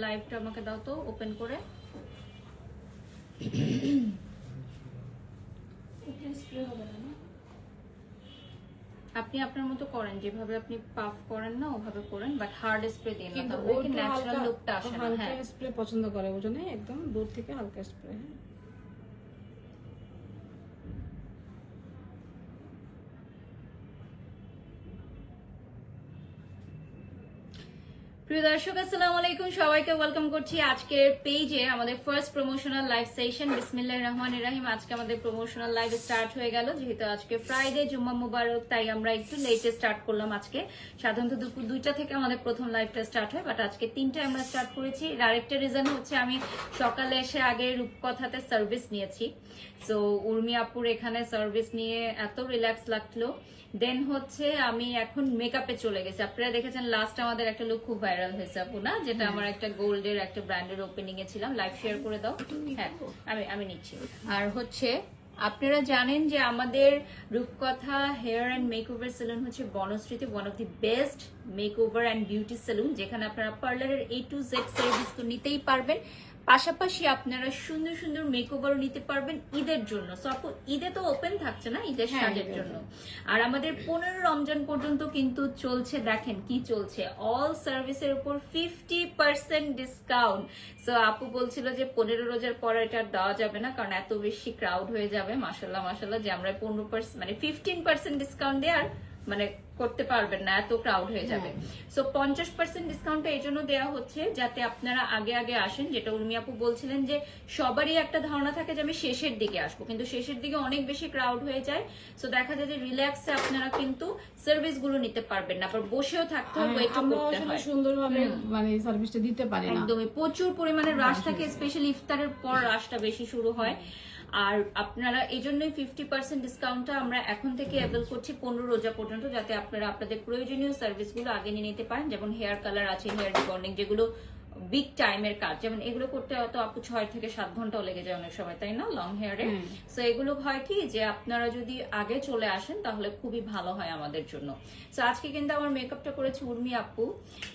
লাইভটা আমাকে দাও তো ওপেন করে। আপনি আপনার মতো করেন, যেভাবে আপনি পাফ করেন না ওভাবে করেন, বাট হার্ড স্প্রে দিন না, তাহলে কি ন্যাচারাল লুকটা আসে না। হালকা স্প্রে পছন্দ করে ওজন্য একদম দূর থেকে হালকা স্প্রে। প্রিয় দর্শক আসসালামু আলাইকুম, সবাইকে ওয়েলকাম করছি আজকের পেজে আমাদের ফার্স্ট প্রমোশনাল লাইভ সেশন। বিসমিল্লাহির রহমানির রহিম। আজকে আমাদের প্রমোশনাল লাইভ স্টার্ট হয়ে গেল, যেহেতু আজকে ফ্রাইডে, জুম্মা মুবারক, তাই আমরা একটু লেটে স্টার্ট করলাম আজকে। সাধারণত দুপুর 2টা থেকে আমাদের প্রথম লাইভটা স্টার্ট হয়, বাট আজকে 3টায় আমরা স্টার্ট করেছি। আরেকটা রিজন হচ্ছে আমি সকালে এসে আগে রূপকথাতে সার্ভিস নিয়েছি, সো উর্মি আপুর এখানে সার্ভিস নিয়ে এত রিল্যাক্স লাগলো। দেন হচ্ছে আমি এখন মেকআপে চলে গেছি। আপনারা দেখেছেন লাস্ট আমাদের একটা লুক খুব ভাইরাল হয়েছে আপু না, যেটা আমার একটা গোল্ডের একটা ব্র্যান্ডের ওপেনিং এ ছিলাম। লাইভ শেয়ার করে দাও। হ্যাঁ আমি নিচ্ছি। আর হচ্ছে আপনারা জানেন যে আমাদের রূপকথা হেয়ার অ্যান্ড মেকওভার সেলুন হচ্ছে বনশ্রীতে one of the best makeover and beauty salon, যেখানে আপনারা পার্লারের A to Z সার্ভিস তো নিতেই পারবেন, পাশাপাশি আপনারা সুন্দর সুন্দর মেকওভারও নিতে পারবেন ঈদের জন্য। সো আপু ঈদে তো ওপেন থাকছে না, ঈদের সাজের জন্য। আর আমাদের 15 রমজান পর্যন্ত কিন্তু চলছে, দেখেন কি চলছে, অল সার্ভিসের উপর 50% ডিসকাউন্ট। সো আপু বলছিল যে 15 রোজার পর এটা দেওয়া যাবে না, কারণ এত বেশি ক্রাউড হয়ে যাবে। মাশাল্লাহ মাশাল্লাহ, যে আমরা 15% মানে 15% ডিসকাউন্ট দিয়ে আর মানে করতে পারবেন না, এত ক্রাউড হয়ে যাবে। সো 50% ডিসকাউন্টটা এই জন্য দেওয়া হচ্ছে যাতে আপনারা আগে আগে আসেন। যেটা উর্মি আপু বলছিলেন যে সবারই একটা ধারণা থাকে যে আমি শেষের দিকে আসবো, কিন্তু শেষের দিকে অনেক বেশি ক্রাউড হয়ে যায়। সো দেখা যায় যে রিল্যাক্সে আপনারা কিন্তু সার্ভিস গুলো নিতে পারবেন না, আবার বসেও থাকতে হবে, ওয়েট করতে হয়, সুন্দরভাবে মানে সার্ভিসটা দিতে পারি না। একদমই প্রচুর পরিমাণে রাশ থাকে, স্পেশালি ইফতারের পর রাশটা বেশি শুরু হয়। আর আপনারা এই জন্যই 50% ডিসকাউন্টটা আমরা এখন থেকে অ্যাভেল করছি 15 রোজা পর্যন্ত, যাতে আপনারা আপনাদের প্রয়োজনীয় সার্ভিসগুলো আগে নিয়ে নিতে পারেন। যেমন হেয়ার কালার আছে, হেয়ার রিবন্ডিং, যেগুলো বিগ টাইমের কাজ, যেমন এগুলো করতে হয়তো আপু 6 থেকে 7 ঘন্টাও লেগে যায় অনেক সময়, তাই না, লং হেয়ারে। সো এগুলো হয় কি যে আপনারা যদি আগে চলে আসেন তাহলে খুবই ভালো হয় আমাদের জন্য। সো আজকে কিন্তু আমার মেকআপটা করেছে উর্মি আপু।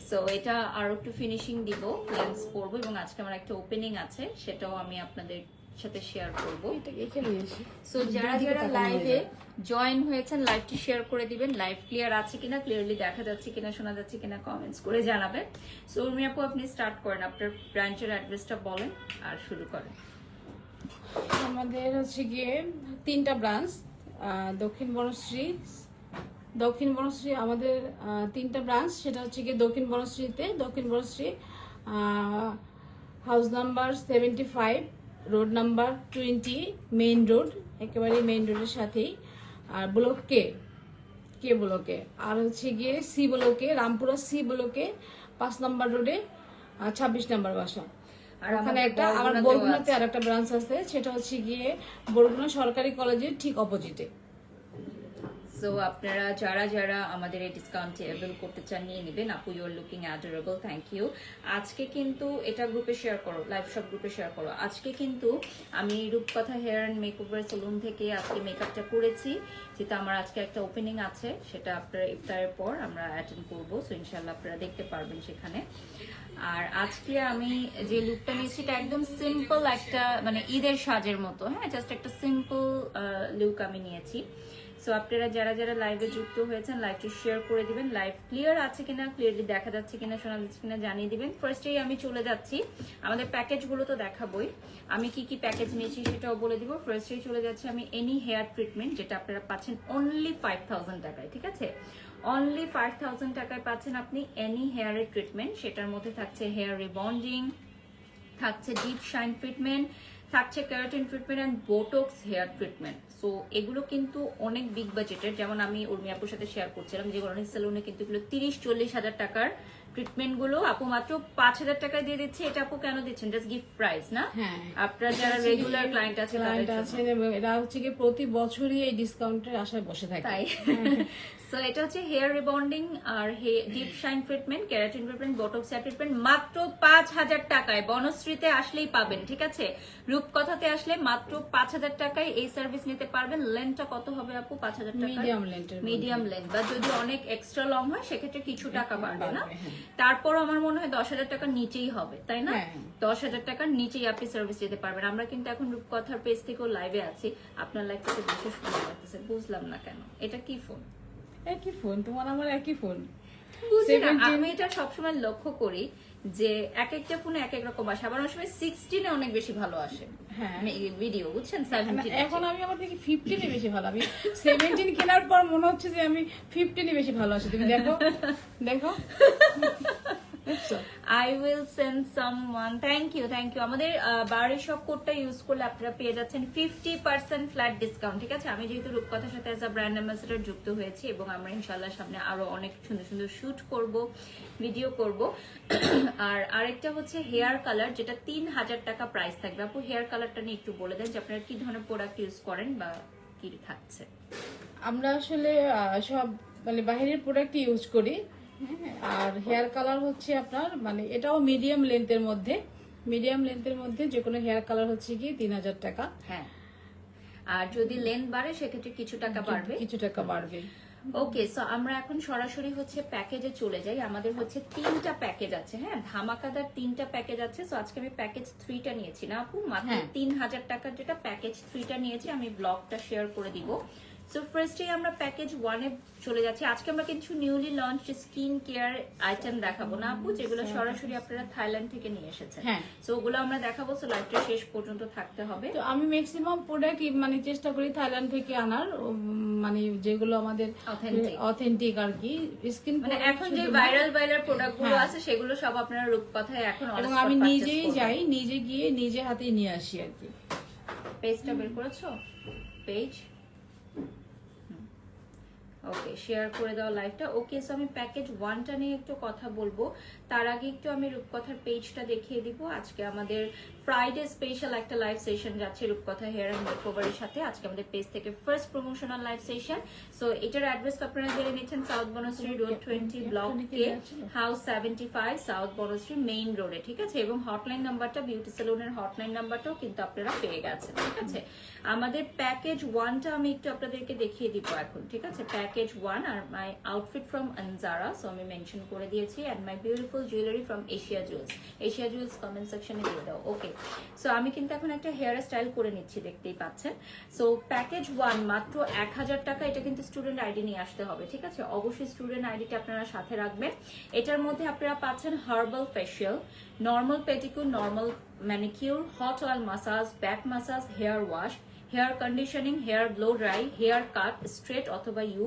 সো এটা আরো একটু ফিনিশিং দিব, লেন্স করবো, এবং আজকে আমার একটা ওপেনিং আছে, সেটাও আমি আপনাদের সাথে শেয়ার করব। সো যারা যারা লাইভে জয়েন হয়েছেন লাইভটি শেয়ার করে দিবেন। লাইভ ক্লিয়ার আছে কিনা, ক্লিয়ারলি দেখা যাচ্ছে কিনা, শোনা যাচ্ছে কিনা কমেন্টস করে জানাবেন। সো উর্মি আপু আপনি স্টার্ট করেন, আপনার ব্রাঞ্চের অ্যাড্রেসটা বলেন আর শুরু করেন। আমাদের হচ্ছে গিয়ে 3টা ব্রাঞ্চ, দক্ষিণ বনশ্রী আমাদের 3টা ব্রাঞ্চ। সেটা হচ্ছে গিয়ে Dakshin Banasree house number 75, road number 20, main road, একেবারে মেইন রোডের সাথেই। আর ব্লক কে ব্লকে, আর হচ্ছে গিয়ে সি ব্লকে, রামপুরা সি ব্লকে 5 নম্বর রোডে 26 নম্বর বাসা। আর ওখানে একটা আমার বরগুনাতে আর একটা ব্রাঞ্চ আছে, সেটা হচ্ছে গিয়ে বরগুনা সরকারি কলেজের ঠিক অপোজিটে। সো আপনারা যারা যারা আমাদের এই ডিসকাউন্টে অ্যাভেল করতে চান নিয়ে নেবেন। আপু you are looking adorable, thank you. আজকে কিন্তু এটা গ্রুপে শেয়ার করো, লাইভ সব গ্রুপে শেয়ার করো। আজকে কিন্তু আমি রূপকথা হেয়ার অ্যান্ড মেকওভার সেলুন থেকে আজকে মেকআপটা করেছি, যেটা আমার আজকে একটা ওপেনিং আছে, সেটা আপনারা ইফতারের পর আমরা অ্যাটেন্ড করবো। সো ইনশাল্লাহ আপনারা দেখতে পারবেন সেখানে। আর আজকে আমি যে লুকটা নিয়েছি এটা একদম সিম্পল একটা মানে ঈদের সাজের মতো, হ্যাঁ, জাস্ট একটা সিম্পল লুক আমি নিয়েছি। সো আপনারা যারা যারা লাইভে যুক্ত হয়েছেন লাইভটি শেয়ার করে দিবেন। লাইভ ক্লিয়ার আছে কিনা, ক্লিয়ারলি দেখা যাচ্ছে কিনা, শোনা যাচ্ছে কিনা জানিয়ে দিবেন। ফার্স্টেই আমি চলে যাচ্ছি, আমাদের প্যাকেজগুলো তো দেখাবোই, আমি কি কি প্যাকেজ নিয়েছি সেটাও বলে দিব। ফার্স্টেই চলে যাচ্ছে আমি এনি হেয়ার ট্রিটমেন্ট, যেটা আপনারা পাচ্ছেন অনলি 5000 টাকায়, ঠিক আছে, অনলি 5000 টাকায় পাচ্ছেন আপনি এনি হেয়ারের ট্রিটমেন্ট। সেটার মধ্যে থাকছে হেয়ার রিবন্ডিং, থাকছে ডিপ শাইন ট্রিটমেন্ট, থাকছে keratin treatment and botox hair treatment. So এগুলো কিন্তু অনেক বিগ বাজেটের, যেমন আমি উর্মি আপুর সাথে শেয়ার করছিলাম যে অনেক সেলুনে কিন্তু এগুলো 30-40 হাজার টাকার ট্রিটমেন্ট গুলো আপু মাত্র 5000 টাকায় দিয়ে দিচ্ছে। এটা আপু কেন দিচ্ছেন? জাস্ট গিফট প্রাইস না? আপনারা যারা রেগুলার ক্লায়েন্ট আছেন এরা হচ্ছে কি প্রতি বছরই এই ডিসকাউন্টের আশায় বসে থাকে, তাই। সো এটা হচ্ছে হেয়ার রিবন্ডিং আর deep shine treatment, keratin treatment, Botox hair treatment মাত্র 5000 টাকায়। বনশ্রীতে আসলেই পাবেন, ঠিক আছে, রূপকথাতে আসলে মাত্র 5000 টাকায় এই সার্ভিস নিতে পারবেন। লেন্থটা কত হবে আপু? 5000 টাকা মিডিয়াম লেন্থ, বা যদি অনেক এক্সট্রা লং হয় সেক্ষেত্রে কিছু টাকা বাড়বে না। তারপর আমার মনে হয় 10,000 টাকার নিচেই হবে, তাই না? হ্যাঁ। 10,000 টাকার নিচেই আপনি সার্ভিস দিতে পারবেন। আমরা কিন্তু এখন রূপকথার পেজ থেকেও লাইভে আছি, আপনার লাইভটাকে বেশি সুন্দর লাগতেছে, বুঝলাম না কেন। এটা কি ফোন? একই ফোন, তোমার আমার একই ফোন। বুঝি না, আমি এটা সবসময় লক্ষ্য করি যে এক একটা ফোনে এক এক রকম আসে, আবার অনেক সময় 16 এ অনেক বেশি ভালো আসে। হ্যাঁ। ভিডিও বুঝছেন, 17 এখন আমি আমার থেকে 15 বেশি ভালো। আমি 17 কেনার পর মনে হচ্ছে যে আমি 15 বেশি ভালো আছে। তুমি দেখো দেখো। I will send someone. Thank you. আমাদের বাড়ির সব কোডটা ইউজ করলে আপনারা পেয়ে যাচ্ছেন 50% ফ্ল্যাট ডিসকাউন্ট, ঠিক আছে? আমি যেহেতু রূপকথার সাথে অ্যাজ আ ব্র্যান্ড অ্যাম্বাসেডর যুক্ত হয়েছি এবং আমরা ইনশাআল্লাহ সামনে আরো অনেক সুন্দর সুন্দর শুট করব, ভিডিও করব। আর আরেকটা হচ্ছে হেয়ার কালার, যেটা 3,000 টাকা প্রাইস থাকবে। আপু হেয়ার কালারটা নিয়ে একটু বলে দেন যে আপনারা কি ধরনের প্রোডাক্ট ইউজ করেন বা কি থাকছে। আমরা আসলে সব মানে বাইরের প্রোডাক্ট ইউজ করি। হ্যাঁ, আর হেয়ার কালার হচ্ছে আপনার মানে এটাও মিডিয়াম লেন্থের মধ্যে যে কোনো হেয়ার কালার হচ্ছে কি 3,000 টাকা। হ্যাঁ, আর যদি লেন্থ বাড়ে সেক্ষেত্রে কিছু টাকা বাড়বে। ওকে, সো আমরা এখন সরাসরি হচ্ছে প্যাকেজে চলে যাই। আমাদের হচ্ছে 3টা প্যাকেজ আছে, হ্যাঁ, ধামাকাদার 3টা প্যাকেজ আছে। সো আজকে আমি প্যাকেজ 3টা নিয়েছি না আপু, মাত্র 3,000 টাকার যেটা প্যাকেজ 3টা নিয়েছি। আমি ব্লগটা শেয়ার করে দিব। সো ফার্স্টে আমরা প্যাকেজ 1 এ চলে যাচ্ছি। আজকে আমরা কিছু newly launch skin care item দেখাবো না আপু, যেগুলো সরাসরি আপনারা থাইল্যান্ড থেকে নিয়ে এসেছেন। হ্যাঁ, সো ওগুলো আমরা দেখাবো। সো লাইভটা শেষ পর্যন্ত থাকতে হবে। তো আমি ম্যাক্সিমাম প্রোডাক্ট মানে চেষ্টা করি থাইল্যান্ড থেকে আনার, মানে যেগুলো আমাদের অথেন্টিক আর কি। স্কিন মানে এখন যে ভাইরাল প্রোডাক্ট গুলো আছে সেগুলো সব আপনারা রূপকথায় এখন এবং আমি নিজেই যাই, নিজে গিয়ে নিজে হাতে নিয়ে আসি আর কি। পেজটা বের করেছো? পেজ ওকে, শেয়ার করে দাও লাইভটা। ওকে, সো আমি প্যাকেজ 1টা নিয়ে একটু কথা বলবো। তার আগে একটু আমি রূপকথার পেজটা দেখিয়ে দিব। আজকে আমাদের ফ্রাইডে স্পেশাল একটা লাইভ সেশন যাচ্ছে রূপকথা হেয়ার এন্ড মেকওভারের সাথে। আজকে আমাদের পেজ থেকে first promotional live session. So এটার অ্যাড্রেস আপনারা জেনে নিচ্ছেন, সাউথ বনশ্রী রোড 20 ব্লক কে হাউস 75 সাউথ বনশ্রী মেইন রোডে, ঠিক আছে? এবং হটলাইন নাম্বারটা, বিউটি সেলুনের হটলাইন নাম্বারটাও কিন্তু আপনারা পেয়ে গেছেন, ঠিক আছে? আমাদের প্যাকেজ 1টা আমি একটু আপনাদেরকে দেখিয়ে দিব এখন, ঠিক আছে? প্যাকেজ 1 আর my outfit from Anjara, so আমি মেনশন করে দিয়েছি, and my beautiful jewellery from Asia Jewels comment সেকশনে দিয়ে দাও। ওকে, সো আমি কিন্তু এখন একটা হেয়ার স্টাইল করে নিচ্ছি, দেখতেই পাচ্ছেন। সো প্যাকেজ 1 মাত্র 1,000 টাকা। এটা কিন্তু স্টুডেন্ট আইডি নিয়ে আসতে হবে, ঠিক আছে? অবশ্যই স্টুডেন্ট আইডিটা আপনারা সাথে রাখবেন। এটার মধ্যে আপনারা পাচ্ছেন herbal facial, normal pedicure, normal manicure, hot oil massage, back massage, hair wash, hair conditioning, hair blow dry, hair cut, straight অথবা U,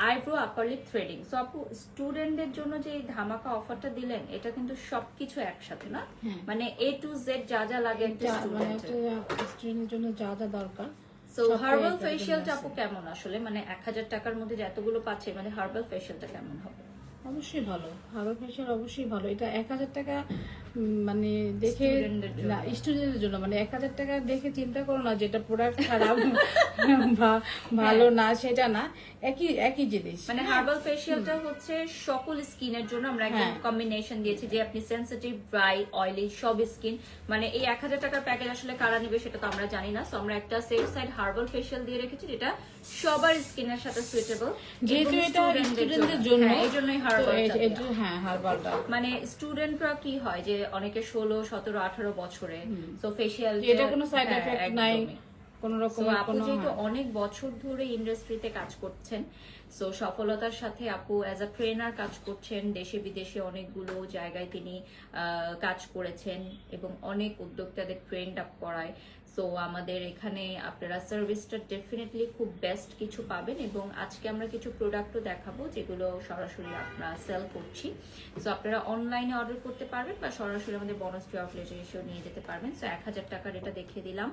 eyebrow, upper lip threading. So আপু স্টুডেন্টদের জন্য যে এই ধামাকা অফারটা দিলেন, এটা কিন্তু সবকিছু একসাথে না, মানে A to Z যা যা লাগে একটা স্টুডেন্টের জন্য যা যা দরকার। সো হার্বাল ফেশিয়ালটা আপু কেমন আসলে, মানে 1,000 টাকার মধ্যে যে এতগুলো পাচ্ছে, মানে হার্বাল ফেশিয়ালটা কেমন হবে? অবশ্যই ভালো, হার্বাল ফেশিয়াল অবশ্যই ভালো। এটা 1,000 টাকা মানে দেখে না, স্টুডেন্টের জন্য মানে 1,000 টাকা দেখে চিন্তা করো না যেটা প্রোডাক্ট খারাপ বা ভালো না, সেটা না, একই জিনিস। মানে হার্বাল ফেশিয়ালটা হচ্ছে সকল স্কিনের জন্য আমরা একদম কম্বিনেশন দিয়েছি, যে আপনি সেনসিটিভ, ড্রাই, অয়েলি সব স্কিন। মানে এই 1,000 টাকার প্যাকেজ আসলে কারা নেবে সেটা তো আমরা জানি না। সো আমরা একটা সেফ সাইড হার্বাল ফেশিয়াল দিয়ে রেখেছি, যেটা সবার স্কিনের সাথে সুইটেবল, যেহেতু এটা স্টুডেন্টদের জন্য, এই জন্যই হার্বালটা। মানে স্টুডেন্টরা কি হয় যে অনেকে 16, 17, 18 বছরে, সো ফেশিয়াল এটা কোনো সাইড এফেক্ট নাই কোন রকম। আপু যেহেতু অনেক বছর ধরে ইন্ডাস্ট্রিতে কাজ করছেন, সো সফলতার সাথে আপু অ্যাজ আ ট্রেনার কাজ করছেন, দেশে বিদেশে অনেকগুলো জায়গায় তিনি কাজ করেছেন এবং অনেক উদ্যোক্তাদের ট্রেন্ড আপ করায়। সো আমাদের এখানে আপনারা সার্ভিসটা ডেফিনেটলি খুব বেস্ট কিছু পাবেন। এবং আজকে আমরা কিছু প্রোডাক্টও দেখাবো যেগুলো সরাসরি আমরা সেল করছি। সো আপনারা অনলাইনে অর্ডার করতে পারবেন বা সরাসরি আমাদের বনশ্রী আউটলেটে এসেও নিয়ে যেতে পারবেন। সো 1,000 টাকার এটা দেখিয়ে দিলাম।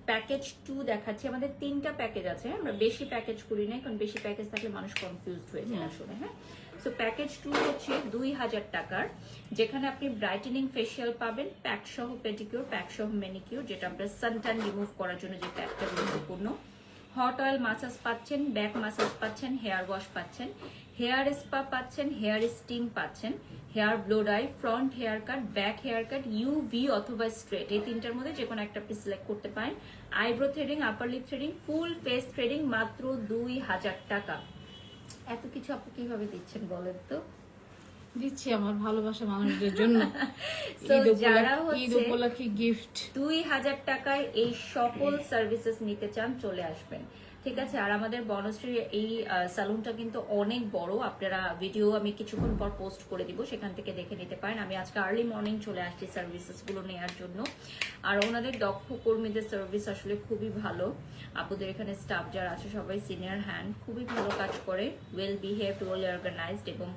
প্যাকেজ 2 দেখাচ্ছি। আমাদের 3টা প্যাকেজ আছে, আমরা বেশি প্যাকেজ করি নাই, কারণ বেশি প্যাকেজ থাকলে মানুষ কনফিউজড হয়ে যায় আসলে। হ্যাঁ, সো প্যাকেজ 2 হচ্ছে 2,000 টাকার, যেখানে আপনি ব্রাইটেনিং ফেশিয়াল পাবেন, প্যাক সহ পেডিকিউর, প্যাক সহ ম্যানিকিউর, যেটা আপনার সানট্যান রিমুভ করার জন্য যে প্যাকটা গুরুত্বপূর্ণ, হট অয়েল মাসাজ পাচ্ছেন, ব্যাক মাসাজ পাচ্ছেন, হেয়ার ওয়াশ পাচ্ছেন, হেয়ার স্পা পাচ্ছেন, হেয়ার স্টিম পাচ্ছেন, hair blow dry, front hair cut, back hair cut, UV অথবা স্ট্রেট, এই 3টার মধ্যে যে কোনো একটা আপনি সিলেক্ট করতে পারেন। Eyebrow threading, upper lip threading, full face threading, মাত্র 2,000 টাকা। এত কিছু আপনি কিভাবে দিচ্ছেন বলেন তো? দিচ্ছি আমার ভালোবাসা মানুষদের জন্য। So, ঈদ যারা উপলক্ষে- ঈদ হচ্ছে উপলক্ষে গিফট। 2000 টাকায় এই সকল সার্ভিসেস নিতে চান চলে আসবেন, ঠিক আছে। আর আমাদের বনশ্রীর এই সালুনটা কিন্তু অনেক বড়, আপনারা ভিডিও আমি কিছুক্ষণ পর পোস্ট করে দিব, সেখান থেকে দেখে নিতে পারেন। আমি আজকে আর্লি মর্নিং চলে আসছি সার্ভিসেস গুলো নেওয়ার জন্য। আর ওনাদের দক্ষ কর্মীদের সার্ভিস আসলে খুবই ভালো। আপুদের এখানে স্টাফ যারা আছে সবাই সিনিয়র হ্যান্ড, খুবই ভালো কাজ করে, ওয়েল বিহেভড, ওয়েল অর্গানাইজড, এবং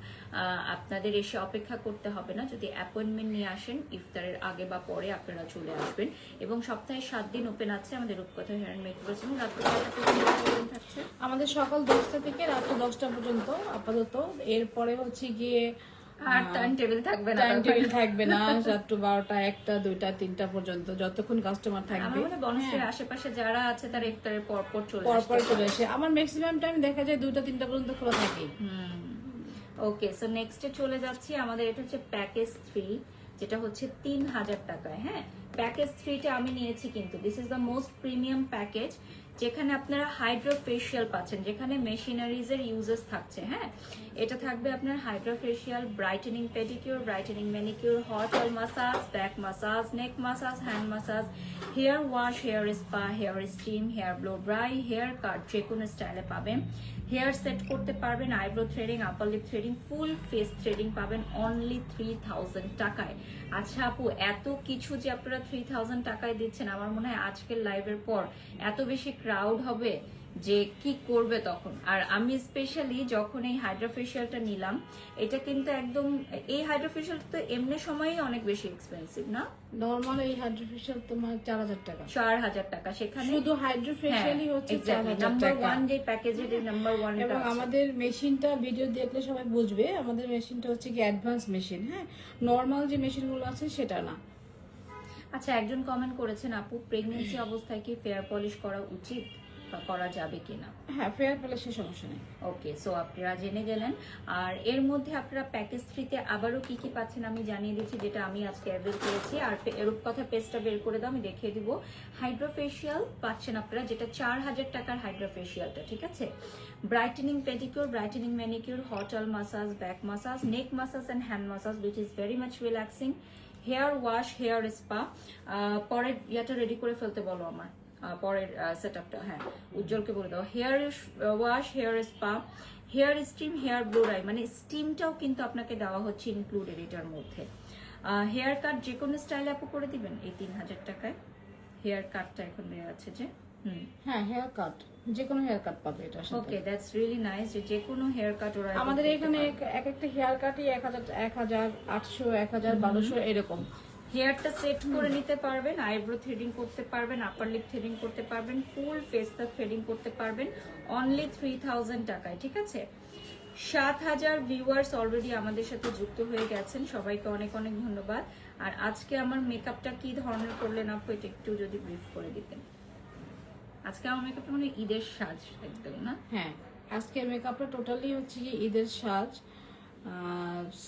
আপনাদের এসে অপেক্ষা করতে হবে না। যদি অ্যাপয়েন্টমেন্ট নিয়ে আসেন ইফতারের আগে বা পরে আপনারা চলে আসবেন। এবং সপ্তাহে 7 দিন ওপেন আছে আমাদের রূপকথা হেয়ার অ্যান্ড মেকআপ সালুন। রাত 9টা পর্যন্ত থাকছে আমাদের সকাল 10টা থেকে রাত 10টা পর্যন্ত আপাতত। এরপরে হচ্ছে গিয়ে আর টাইম টেবিল থাকবে না, টাইম টেবিল থাকবে না, রাত 12টা 1টা 2টা 3টা পর্যন্ত যতক্ষণ কাস্টমার থাকবে। আমার মনে বনশ্রীর আশেপাশে যারা আছে তারা ইফতারের পর পর চলে পরপর আসবে। চলে আসে। আমার ম্যাক্সিমাম টাইম দেখা যায় 2টা 3টা পর্যন্ত খোলা থাকে। ওকে, সো নেক্সটে চলে যাচ্ছি। আমাদের এটা হচ্ছে প্যাকেজ 3, যেটা হচ্ছে 3000 টাকায়। হ্যাঁ, প্যাকেজ 3টা আমি নিয়েছি, কিন্তু this is the most premium package, যেখানে আপনারা হাইড্রোফেশিয়াল পাচ্ছেন, যেখানে মেশিনারিজ এর ইউজেস থাকছে। হ্যাঁ, এটা থাকবে আপনার hydrofacial, brightening pedicure, brightening manicure, hot oil massage, back massage, neck massage, hand massage, hair wash, hair spa, hair steam, hair blow dry, hair cut যে কোনো স্টাইলে পাবেন। হেয়ার সেট করতে পারবেন, eyebrow threading, upper lip threading, full face threading পাবেন only 3000 টাকায়। আচ্ছা আপু, এত কিছু যে আপনারা 3000 টাকায় দিচ্ছেন, আমার মনে হয় আজকের লাইভের পর এত বেশি ক্রাউড হবে যে কি করবে তখন। আর আমি স্পেশালি যখন এই হাইড্রোফেশিয়ালটা নিলাম, এটা কিন্তু একদম, এই হাইড্রোফেশিয়াল তো এমনি সময়ই অনেক বেশি এক্সপেন্সিভ না? নরমাল এই হাইড্রোফেশিয়াল তোমার 4000 টাকা, 4000 টাকা। সেখানে শুধু হাইড্রোফেশিয়ালই হচ্ছে 4000 নাম্বার টাকা। 1 যে প্যাকেজের নাম্বার 1 এবং আমাদের মেশিনটা ভিডিও দেখলে সবাই বুঝবে, আমাদের মেশিনটা হচ্ছে কি অ্যাডভান্স মেশিন। হ্যাঁ, নরমাল যে মেশিনগুলো আছে সেটা না। আচ্ছা, একজন কমেন্ট করেছেন, আপু প্রেগন্যান্সি অবস্থায় কি ফেয়ার পলিশ করা উচিত বা করা যাবে কিনা? হ্যাঁ, ফেয়ার পলিশের সমস্যা নেই। ওকে, সো আপনারা জেনে গেলেন। আর এর মধ্যে আপনারা প্যাকেজ 3তে আবারও কি কি পাচ্ছেন আমি জানিয়ে দিচ্ছি, যেটা আমি আজকে অ্যাভেল করেছি। আর রূপকথা পেজটা বের করে দাও, আমি দেখিয়ে দিব। হাইড্রোফেশিয়াল পাচ্ছেন আপনারা, যেটা 4000 টাকার হাইড্রোফেশিয়ালটা, ঠিক আছে। Brightening pedicure, brightening manicure, hot oil massage, back massage, neck massage and hand massage, which is very much relaxing, hair wash, hair spa. পরের ইয়াটা রেডি করে ফেলতে বলো আমার, পরের সেটআপটা। হ্যাঁ, উজ্জ্বলকে বলে দাও। Hair wash, hair spa, hair steam, hair blow dry, মানে স্টিমটাও কিন্তু আপনাকে দেওয়া হচ্ছে ইনক্লুডেড এটার মধ্যে। হেয়ার কাট যে কোনো স্টাইলে আপু করে দিবেন এই 3000 টাকায়। হেয়ার কাটটা এখন দেওয়া আছে যে, হ্যাঁ, হেয়ার কাট যে কোনো হেয়ার কাট পাবে এটা। ওকে, দ্যাটস রিয়েলি নাইস, যে কোনো হেয়ার কাট ওরা আমাদের এখানে এক একটা হেয়ার কাটই 1800 1200 এরকম। হেয়ারটা সেট করে নিতে পারবেন, আইব্রো থ্রেডিং করতে পারবেন, আপার লিপ থ্রেডিং করতে পারবেন, ফুল ফেসটা থ্রেডিং করতে পারবেন অনলি 3000 টাকায়, ঠিক আছে। 7000 ভিউয়ার্স অলরেডি আমাদের সাথে যুক্ত হয়ে গেছেন, সবাইকে অনেক অনেক ধন্যবাদ। আর আজকে আমার মেকআপটা কি ধরনের করলেন আপু, এটা একটু যদি ব্রিফ করে দিতেন। আজকে আমার মেকআপটা মানে ঈদের সাজ একদম, না? হ্যাঁ, আজকে মেকআপটা টোটালি হচ্ছে কি ঈদের সাজ,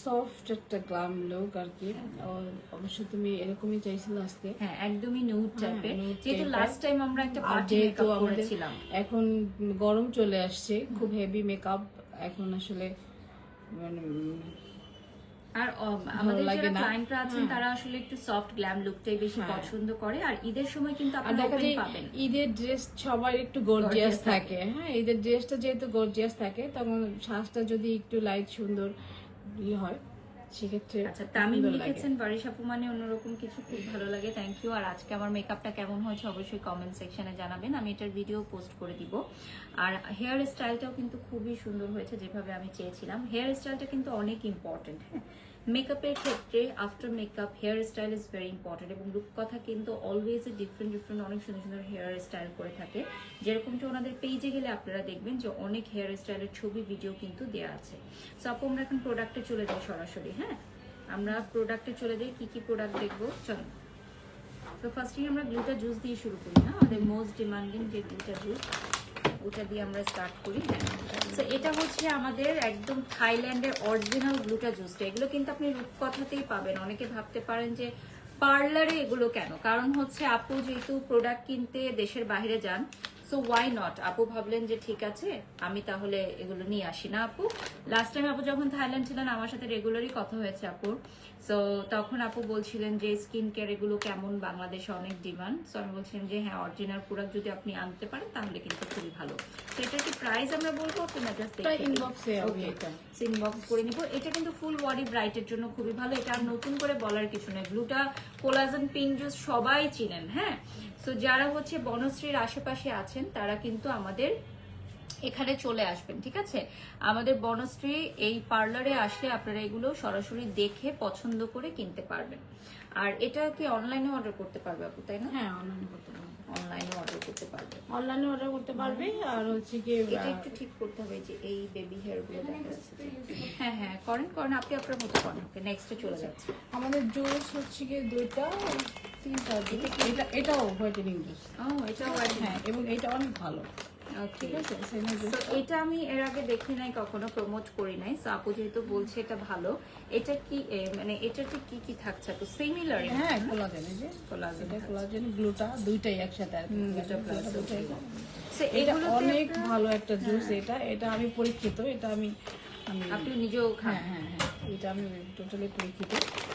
সফট একটা গ্লাম লুক আর কি। অবশ্য তুমি এরকমই চাইছিলে আজকে। হ্যাঁ, একদমই নিউড টাইপের, nude যেহেতু type-এর। লাস্ট টাইম আমরা একটা আর পার্টি যেহেতু মেকআপ আমাদের করেছিলাম। এখন গরম চলে আসছে, খুব হেভি মেকআপ এখন আসলে মানে আর আমাদের লাগে যারা না। ক্লায়েন্টরা আছেন তারা আসলে একটু সফট গ্ল্যাম লুকটাই বেশি পছন্দ করে। আর ঈদের সময় কিন্তু আর আপনারা দেখা ওপেন যায় পাবেন। ঈদের ড্রেস সবার একটু গর্জিয়াস Gorgeous থাকে। হ্যাঁ, ঈদের ড্রেসটা যেহেতু গর্জিয়াস থাকে, তখন সাজটা যদি একটু লাইট সুন্দর হয় সেক্ষেত্রে আচ্ছা, তামিম সুন্দর লাগে। লিখেছেন বারিশ আপু মানে অন্যরকম কিছু, খুব ভালো লাগে, থ্যাংক ইউ। আর আজকে আমার মেকআপটা কেমন হয়েছে অবশ্যই কমেন্ট সেকশনে জানাবেন, আমি এটার ভিডিও পোস্ট করে দিব। আর হেয়ার স্টাইলটাও কিন্তু খুবই সুন্দর হয়েছে, যেভাবে আমি চেয়েছিলাম। হেয়ার স্টাইলটা কিন্তু অনেক ইম্পর্টেন্ট। হ্যাঁ, মেকআপের ক্ষেত্রে after makeup hair style is very important. এবং রূপকথা কিন্তু অলওয়েজ ডিফারেন্ট ডিফারেন্ট অনেক সুন্দর সুন্দর হেয়ার স্টাইল করে থাকে, যেরকমটা ওনাদের পেজে গেলে আপনারা দেখবেন যে অনেক হেয়ার স্টাইলের ছবি ভিডিও কিন্তু দেওয়া আছে। সো আপু আমরা এখন প্রোডাক্টে চলে যাই সরাসরি। হ্যাঁ, আমরা প্রোডাক্টে চলে যাই, কি কি প্রোডাক্ট দেখবো চলো। তো ফার্স্টে আমরা গ্লুটা জুস দিয়ে শুরু করি, না? আমাদের মোস্ট ডিমান্ডিং যে গ্লুটা জুস, ওটা দিয়ে আমরা স্টার্ট করি। তো এটা হচ্ছে আমাদের একদম থাইল্যান্ডের অরিজিনাল গ্লুটা জুসটা। এগুলো কিন্তু আপনি রূপকথাতেই পাবেন। অনেকে ভাবতে পারেন যে পার্লারে এগুলো কেন, কারণ হচ্ছে আপু যেহেতু প্রোডাক্ট কিনতে দেশের বাইরে যান, সো ওয়াই নট, আপু ভাবলেন যে ঠিক আছে আমি তাহলে এগুলো নিয়ে আসি না আপু। লাস্ট টাইম আপু যখন থাইল্যান্ড ছিলেন আমার সাথে রেগুলারই কথা হয়েছে আপুর। সো তখন আপু বলছিলেন যে স্কিন কেয়ার এগুলো কেমন, বাংলাদেশে অনেক ডিমান্ড। সো আমি বলছিলাম যে হ্যাঁ, অরিজিনাল প্রোডাক্ট যদি আপনি আনতে পারেন তাহলে কিন্তু খুবই ভালো। তো এটা কি প্রাইস আমরা বলবো কিনা জাস্ট ইনবক্সে এটা ইনবক্স করে নিব। এটা কিন্তু ফুল বডি ব্রাইটের জন্য খুবই ভালো, এটা আর নতুন করে বলার কিছু নেই। গ্লুটা কোলাজেন পিঙ্ক জুস সবাই চিনেন, হ্যাঁ। সো যারা হচ্ছে বনশ্রীর আশেপাশে আছেন তারা কিন্তু আমাদের এখানে চলে আসবেন, ঠিক আছে। আমাদের বনশ্রী এই পার্লারে আসলে আপনারা এগুলো সরাসরি দেখে পছন্দ করে কিনতে পারবেন। আর এটা কি অনলাইনে অর্ডার করতে পারবে আপু, তাই না? হ্যাঁ, অনলাইনে করতে পারবে, অনলাইনে অর্ডার করতে পারবে, অনলাইনে অর্ডার করতে পারবে। আর হচ্ছে কি এটা একটু ঠিক করতে হবে যে এই বেবি হেয়ার গুলো দেখা যাচ্ছে। হ্যাঁ হ্যাঁ, করেন করেন, আপনি আপনার মতো করেন। ওকে, নেক্সটে চলে যাচ্ছে। আমাদের জুস হচ্ছে কি দুইটা তিনটা, এটাও হোয়াইটেনিং জুস। ও, এটাও আছে। হ্যাঁ, এবং এটা অনেক ভালো, ঠিক আছে। তো এটা আমি এর আগে দেখি নাই, কখনো প্রমোট করি নাই। সো আপু যেহেতু বলছে এটা ভালো, এটা কি মানে এটাতে কি কি থাকছে আপু? সিমিলার? হ্যাঁ, কোলাজেন, এই যে কোলাজেন গ্লুটা দুইটাই একসাথে আর কি। সো এটা এগুলো অনেক ভালো একটা জুস। এটা আমি পরীক্ষিত, এটা আমি আপনি নিজেও খান? হ্যাঁ হ্যাঁ হ্যাঁ, এটা আমি টোটালি পরীক্ষিত।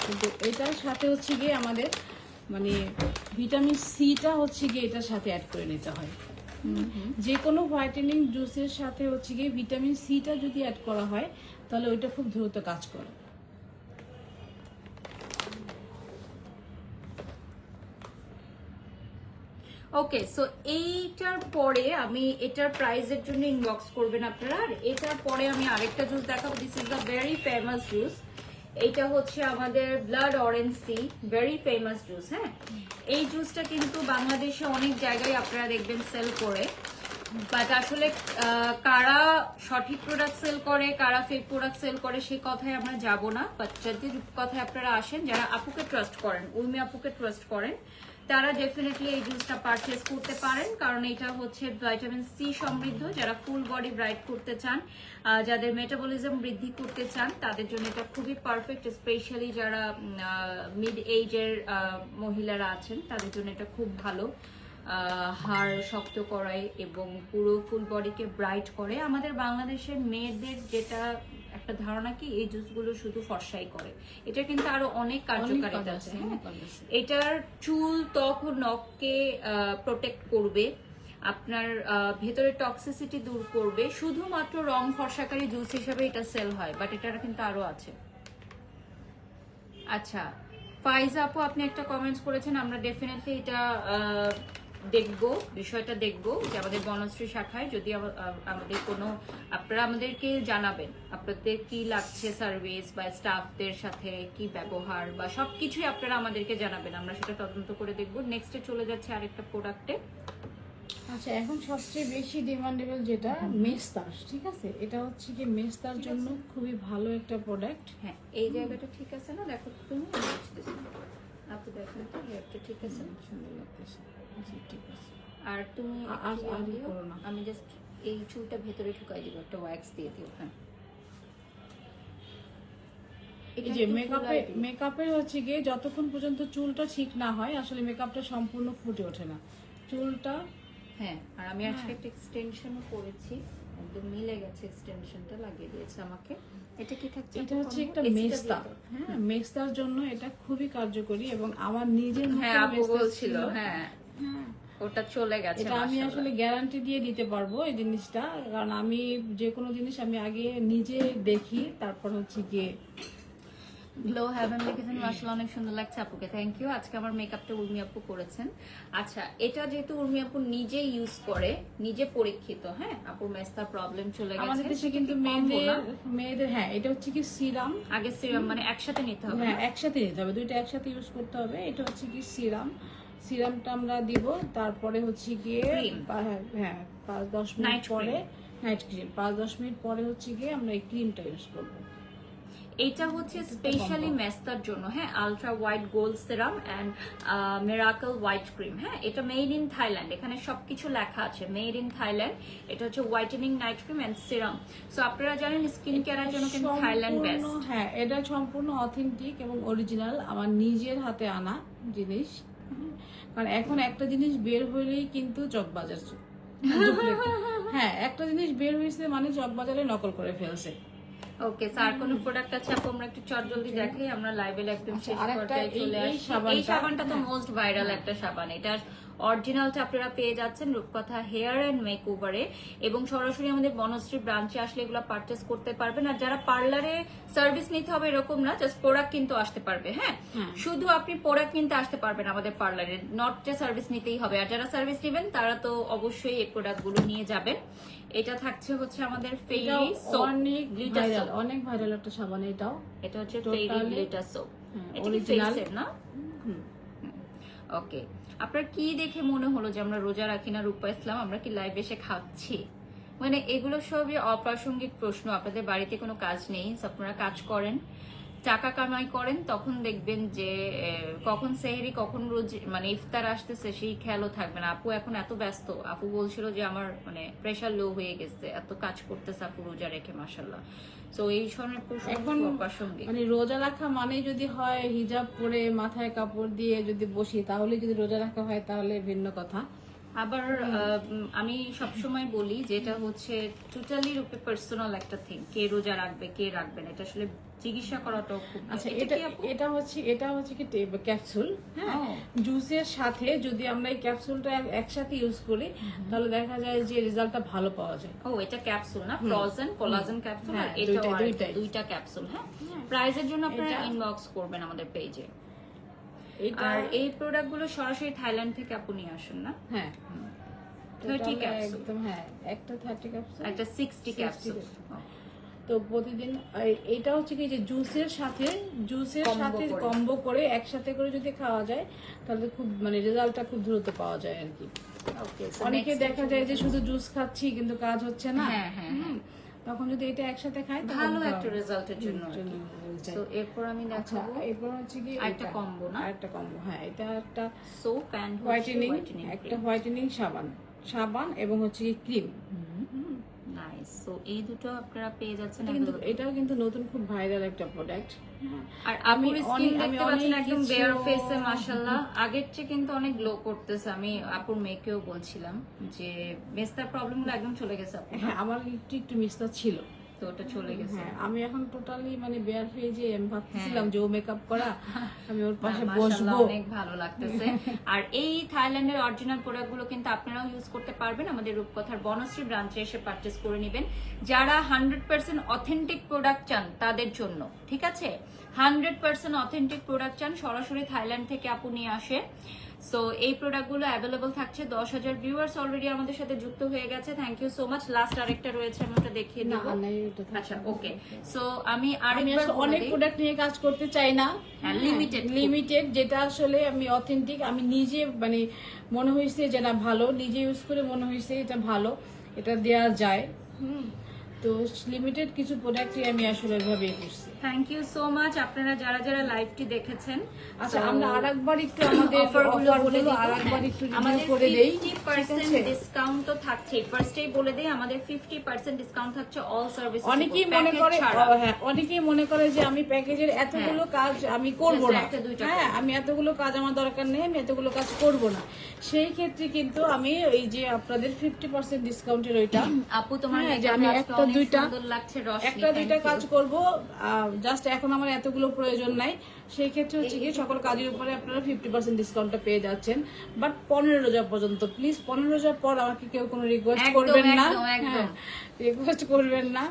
কিন্তু এটার সাথে হচ্ছে গিয়ে আমাদের মানে ভিটামিন সিটা হচ্ছে গিয়ে এটার সাথে অ্যাড করে নিতে হয়। যে কোনো হোয়াইটেনিং জুসের সাথে হচ্ছে গিয়ে ভিটামিন সিটা যদি অ্যাড করা হয় তাহলে ওইটা খুব দ্রুত কাজ করে। ওকে, সো এইটার পরে আমি এটার প্রাইসের জন্য ইনবক্স করবেন আপনারা। আর এটার পরে আমি আরেকটা জুস দেখাবো। This is the very famous juice. এইটা হচ্ছে আমাদের blood orange C, very famous juice. হ্যাঁ, এই জুসটা কিন্তু বাংলাদেশে অনেক জায়গায় আপনারা দেখবেন সেল করে, বাট আসলে কারা সঠিক প্রোডাক্ট সেল করে কারা ফেক প্রোডাক্ট সেল করে সেই কথায় আমরা যাব না। বাট যদি কথায় আপনারা আসেন, যারা আপুকে ট্রাস্ট করেন, উর্মি আপুকে ট্রাস্ট করেন, তারা ডেফিনেটলি এই জুসটা পারচেজ করতে পারেন। কারণ এটা হচ্ছে ভিটামিন সি সমৃদ্ধ। যারা ফুল বডি ব্রাইট করতে চান, যাদের মেটাবলিজম বৃদ্ধি করতে চান, তাদের জন্য এটা খুবই পারফেক্ট। স্পেশালি যারা মিড এজের মহিলারা আছেন তাদের জন্য এটা খুব ভালো। হাড় শক্ত করায় এবং পুরো ফুল বডিকে ব্রাইট করে। আমাদের বাংলাদেশের মেয়েদের যেটা একটা ধারণা কি এই জুসগুলো শুধু ফর্সাই করে, এটা কিন্তু আরো অনেক কার্যকারিতা আছে। এটার চুল, ত্বক ও নখকে প্রোটেক্ট করবে, আপনার ভেতরে টক্সিসিটি দূর করবে। শুধুমাত্র রং ফর্সাকারী জুস হিসেবে এটা সেল হয়, বাট এটার কিন্তু আরো আছে। আচ্ছা, ফাইজা আপু আপনি একটা কমেন্টস করেছেন, আমরা ডেফিনেটলি এটা দেখবো, বিষয়টা দেখবো যে আমাদের বনশ্রী শাখায় যদি আমাদের কোনো, আপনারা আমাদেরকে জানাবেন আপনাদের কি লাগছে সার্ভিস বা স্টাফদের সাথে কি ব্যবহার বা সবকিছুই আপনারা আমাদেরকে জানাবেন, আমরা সেটা তদন্ত করে দেখবো। নেক্সটে চলে যাচ্ছে আরেকটা প্রোডাক্টে। আচ্ছা, এখন সবচেয়ে বেশি ডিমান্ডেবল যেটা মেস্তার, ঠিক আছে। এটা হচ্ছে কি মেস্তার জন্য খুবই ভালো একটা প্রোডাক্ট। হ্যাঁ, এই জায়গাটা ঠিক আছে না? দেখো তুমি, আপু দেখেন তো হেয়ারটা ঠিক আছে, সুন্দর লাগতেছে, ঠিক আছে। আর তুমি আর করো না, আমি জাস্ট এই চুলটা ভেতরে ঢুকাই দিব, একটা ওয়্যাক্স দিয়ে দিও। হ্যাঁ, এই যে মেকআপের হচ্ছে গিয়ে যতক্ষণ পর্যন্ত চুলটা ঠিক না হয় আসলে মেকআপটা সম্পূর্ণ ফুটে ওঠে না চুলটা। হ্যাঁ, আর আমি আজকে একটা এক্সটেনশনও করেছি, একদম মিলে গেছে, এক্সটেনশনটা লাগিয়ে দিয়েছে আমাকে। এটা কি থাকছে? এটা হচ্ছে একটা মেস্তা। হ্যাঁ, মেস্তার জন্য এটা খুবই কার্যকরী এবং আমার নিজের হ্যাঁ আপু বলছিল, হ্যাঁ ওটা চলে গেছে। এটা আমি আসলে গ্যারান্টি দিয়ে দিতে পারবো এই জিনিসটা, কারণ আমি যে কোনো জিনিস আমি আগে নিজে দেখি, তারপর হচ্ছে গিয়ে গ্লো হ্যাভেন লিখেছেন, মাশাআল্লাহ অনেক সুন্দর লাগছে আপুকে, থ্যাংক ইউ। আজকে আমার মেকআপটা উর্মি আপু করেছেন। আচ্ছা, এটা যেহেতু উর্মি আপু নিজে ইউজ করে, নিজে পরীক্ষিত, হ্যাঁ আপুর মেস্তা প্রবলেম চলে গেছে। আমাদের দেশে কিন্তু মেয়েদের হ্যাঁ, এটা হচ্ছে কি সিরাম। আগে সিরাম মানে একসাথে নিতে হবে? হ্যাঁ, একসাথে নিতে হবে, দুইটা একসাথে ইউজ করতে হবে। এটা হচ্ছে কি সিরামটা আমরা দিব, তারপরে হচ্ছে গিয়ে হ্যাঁ 5-10 মিনিট পরে নাইট ক্রিম, 5-10 মিনিট পরে হচ্ছে গিয়ে আমরা এই ক্রিমটা ইউজ করবো। এটা হচ্ছে স্পেশালি মেস্তার জন্য। হ্যাঁ, ultra white gold serum and miracle white cream. হ্যাঁ, এটা মেড ইন থাইল্যান্ড, এখানে সবকিছু লেখা আছে মেড ইন থাইল্যান্ড। এটা হচ্ছে whitening night cream and serum. So আপনারা জানেন স্কিন কেয়ারের জন্য কিন্তু থাইল্যান্ড বেস্ট। হ্যাঁ, এটা সম্পূর্ণ অথেন্টিক এবং অরিজিনাল, আমার নিজের হাতে আনা জিনিস। কারণ এখন একটা জিনিস বের হলেই কিন্তু চকবাজার হ্যাঁ, একটা জিনিস বের হয়েছে মানে চকবাজারে নকল করে ফেলছে। ওকে, স্যার কোন প্রোডাক্ট আছে আপু আমরা একটু চট জলদি দেখাই, আমরা লাইভে একদম শেষ আরেকটা পর্যায়ে চলে এই আসি। সাবানটা, এই সাবানটা তো মোস্ট ভাইরাল একটা সাবান, এটা অরিজিনালটা আপনারা পেয়ে যাচ্ছেন রূপকথা হেয়ার এন্ড মেকওভারে, এবং সরাসরি আমাদের বনশ্রী ব্রাঞ্চে আসলে এগুলো পারচেস করতে পারবেন। আর যারা পার্লারে সার্ভিস নিতে হবে এরকম না, জাস্ট প্রোডাক্ট কিন্তু আসতে পারবে। হ্যাঁ, শুধু আপনি প্রোডাক্ট কিনতে আসতে পারবেন আমাদের পার্লারে, নট যে সার্ভিস নিতেই হবে। আর যারা সার্ভিস নেবেন তারা তো অবশ্যই এই প্রোডাক্টগুলো নিয়ে যাবেন। এটা থাকছে হচ্ছে আমাদের ফেইরি সোপ, অনেক গ্লিটার ভাইরাল, সোপ। অনেক ভাইরাল একটা সাবান এটাও। এটা হচ্ছে ফেইরি গ্লিটার সোপ, এটা কি original। ফেসের না? ওকে, আপনার কি দেখে মনে হলো যে আমরা রোজা রাখি না রূপা ইসলাম, আমরা কি লাইভ এসে খাচ্ছি? মানে এগুলো সবই অপ্রাসঙ্গিক প্রশ্ন। আপনাদের বাড়িতে কোনো কাজ নেই, আপনারা কাজ করেন, টাকা কামাই করেন, তখন দেখবেন যে কখন সেহরি কখন রোজ মানে ইফতার আসতেছে সেই খেয়ালও থাকবে না। আপু এখন এত ব্যস্ত, আপু বলছিল যে আমার মানে প্রেশার লো হয়ে গেছে, এত কাজ করতেছে আপু রোজা রেখে, মাশাল্লাহ। তো এই ধরনের প্রশ্ন এখন অপ্রাসঙ্গিক। মানে রোজা রাখা মানে যদি হয় হিজাব পরে মাথায় কাপড় দিয়ে যদি বসি, তাহলে যদি রোজা রাখা হয় তাহলে ভিন্ন কথা। আবার আমি সবসময় বলি যে এটা হচ্ছে টোটালি রূপে পার্সোনাল একটা থিং, কে রোজা রাখবে কে রাখবে না, এটা আসলে চিকিৎসা করাটাও খুব। আচ্ছা, এটা হচ্ছে কি ক্যাপসুল। হ্যাঁ, জুসের সাথে যদি আমরা এই ক্যাপসুলটা একসাথে ইউজ করি তাহলে দেখা যায় যে রেজাল্টটা ভালো পাওয়া যায়। ও, এটা ক্যাপসুল না, ফ্রোজেন কোলাজেন ক্যাপসুল, আর হ্যাঁ, এটা দুইটা ক্যাপসুল। হ্যাঁ, প্রাইসের জন্য আপনারা ইনবক্স করবেন আমাদের পেজে। আর এই প্রোডাক্টগুলো সরাসরি থাইল্যান্ড থেকে আপনি নিয়ে আসেন না? হ্যাঁ, 30 ক্যাপসুল, একদম। হ্যাঁ, একটা 30 ক্যাপসুল, একটা 60 ক্যাপসুল। তো প্রতিদিন এটা হচ্ছে কি যে জুসের সাথে কম্বো করে একসাথে করে যদি খাওয়া যায় তাহলে খুব মানে রেজাল্টটা খুব দ্রুত পাওয়া যায় আর কি। অনেকে দেখা যায় যে শুধু জুস খাচ্ছি কিন্তু কাজ হচ্ছে না, তখন যদি এটা একসাথে খাই ভালো একটা রেজাল্টের জন্য। তো এরপর আমি দেখাবো, এরপর হচ্ছে কি একটা কম্বো না, একটা কম্বো। হ্যাঁ, এটা একটা সোপ এন্ড হোয়াইটেনিং, একটা হোয়াইটেনিং সাবান এবং হচ্ছে কি ক্রিম। নাইস। সো এই দুটো আপনারা পেয়ে যাচ্ছেন। কিন্তু এটাও কিন্তু নতুন খুব ভাইরাল একটা প্রোডাক্ট। আর আপুর স্কিন দেখতে পাচ্ছেন একদম বেয়ার ফেসে, মাশাআল্লাহ আগের চেয়ে কিন্তু অনেক গ্লো করতেছে। আমি আপুর মেয়েকেও বলছিলাম যে মেস্তার প্রবলেমগুলো একদম চলে গেছে আপু। হ্যাঁ, আমার একটু মিস্তা ছিল, তো ওটা চলে গেছে। হ্যাঁ, আমি এখন টোটালি মানে বেয়ার ফেজে আমি ভাবছিলাম যে ও মেকআপ করা, আমি ওর পাশে বসবো, মাশাআল্লাহ অনেক ভালো লাগতেছে। আর এই থাইল্যান্ডের অরিজিনাল প্রোডাক্টগুলো কিন্তু আপনারাও ইউজ করতে পারবেন, আমাদের রূপকথার বনশ্রী ব্রাঞ্চে এসে পারচেজ করে নেবেন। যারা 100% অথেন্টিক প্রোডাক্ট চান তাদের জন্য, ঠিক আছে, 100% অথেন্টিক প্রোডাক্ট চান সরাসরি থাইল্যান্ড থেকে আপু নিয়ে আসে। সো এই প্রোডাক্টগুলো অ্যাভেলেবল থাকছে। 10,000 ভিউয়ার্স অলরেডি আমাদের সাথে যুক্ত হয়ে গেছে, thank you so much. Last আরেকটা রয়েছে, আমি ওটা দেখিয়ে দেব। আচ্ছা, ওকে। সো আমি আরেকবার অনেক প্রোডাক্ট নিয়ে কাজ করতে চাই না, লিমিটেড যেটা আসলে আমি অথেন্টিক, আমি নিজে মানে মনে হয়েছে যে না ভালো, নিজে ইউজ করে মনে হয়েছে এটা ভালো, এটা দেয়া যায়। তো লিমিটেড কিছু প্রোডাক্টই আমি আসলে এভাবে করছি। থ্যাংক ইউ সো মাচ আপনারা যারা যারা লাইভটি দেখেছেন। আচ্ছা, আমরা আরেকবার একটু আমাদের অফারগুলো আরেকবার একটু রিভিউ করে দেই। 50% ডিসকাউন্ট তো থাকছে, ফার্স্টেই বলে দেই আমাদের 50% ডিসকাউন্ট থাকছে অল সার্ভিস। অনেকেই মনে করে যে আমি প্যাকেজের এতগুলো কাজ আমি করব না, হ্যাঁ, আমি এতগুলো কাজ আমার দরকার নেই, আমি এতগুলো কাজ করব না। সেই ক্ষেত্রে কিন্তু আমি এই যে আপনাদের 50% ডিসকাউন্টের ওইটা আপু তোমার যে আমি একটা দুইটা কাজ করব, জাস্ট এখন আমার এতগুলো প্রয়োজন নাই, সেই ক্ষেত্রে হচ্ছে কি সকল কাজের উপরে আপনারা 50% ডিসকাউন্টটা পেয়ে যাচ্ছেন। বাট 15 রোজা পর্যন্ত প্লিজ, 15 রোজার পর আমাকে কেউ কোনো রিকোয়েস্ট করবেন না, রিকোয়েস্ট করবেন না।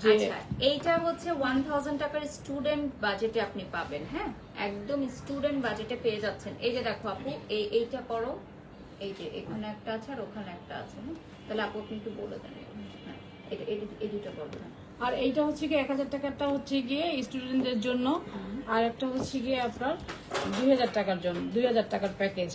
যে এইটা হচ্ছে 1000 টাকার স্টুডেন্ট বাজেটে আপনি পাবেন। হ্যাঁ, একদম স্টুডেন্ট বাজেটে পেয়ে যাচ্ছেন। এই যে দেখো আপু, এইটা করো, এই যে এখানে একটা আছে আর ওখানে একটা আছে। হ্যাঁ, তাহলে আপু আপনি একটু বলে দেন। হ্যাঁ, এই দুটো করবো। আর এইটা হচ্ছে গিয়ে 1000 টাকাটা হচ্ছে গিয়ে স্টুডেন্টদের জন্য, আর একটা হচ্ছে গিয়ে আপনার 2000 টাকার জন্য, 2000 টাকার প্যাকেজ।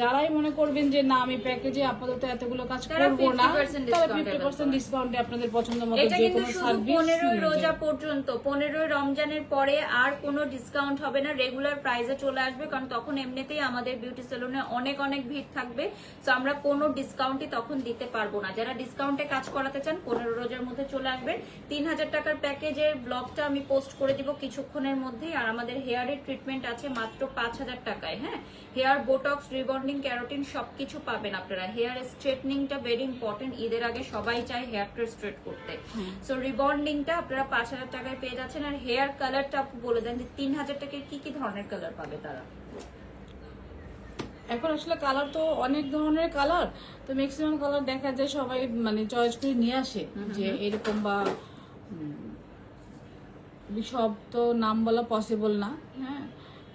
যারাই মনে করবেন যে না আমি প্যাকেজে আপাতত এতগুলো কাজ করবো না, তাহলে 50% ডিসকাউন্টে আপনাদের পছন্দ মতো এটা যে কিন্তু কোনো শুধু সার্ভিস 15 রোজা পর্যন্ত, 15 রমজানের পরে আর কোনো ডিসকাউন্ট হবে না, রেগুলার প্রাইসে চলে আসবে, কারণ তখন এমনিতেই আমাদের বিউটি সেলুনে অনেক অনেক ভিড় থাকবে। তো আমরা কোনো ডিসকাউন্টই তখন দিতে পারবো না। যারা ডিসকাউন্টে কাজ করাতে চান 15 রোজার মধ্যে চলে আসবেন। 3000 টাকার প্যাকেজের ব্লগটা আমি পোস্ট করে দিব কিছুক্ষণের মধ্যেই। আর আমাদের হেয়ারের ট্রিটমেন্ট আছে মাত্র 5000 টাকায়। হ্যাঁ, hair botox, ribbon rebonding, keratin সবকিছু পাবেন আপনারা। হেয়ার স্ট্রেটনিংটা ভেরি ইম্পর্টেন্ট, ঈদের আগে সবাই চায় হেয়ারটা স্ট্রেট করতে। সো রিবন্ডিংটা আপনারা 5000 টাকায় পেয়ে যাচ্ছেন। আর হেয়ার কালারটা আপু বলে দেন যে 3000 টাকায় কি কি ধরনের কালার পাবে তারা? এখন আসলে কালার তো অনেক ধরনের কালার, তো ম্যাক্সিমাম কালার দেখা যায় সবাই মানে চয়েস করে নিয়ে আসে যে এরকম বা সব তো নাম বলা পসিবল না, হ্যাঁ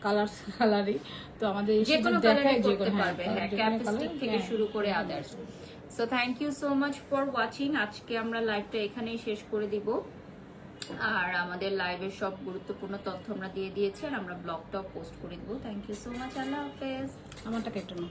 কালারই তো আমাদের যে কোনো দেখায় কালারে যে করতে পারবে, হ্যাঁ, ক্যাপস্টিক থেকে শুরু করে হ্যাঁ। Others. So thank you so much for watching. আজকে আমরা লাইভটা এখানেই শেষ করে দিব। আর আমাদের লাইভের সব গুরুত্বপূর্ণ তথ্য আমরা দিয়ে দিয়েছি, আর আমরা ব্লগটাও পোস্ট করে দিব। থ্যাংক ইউ সো মাচ, আল্লাহ হাফেজ। আমারটা কেটে নাও।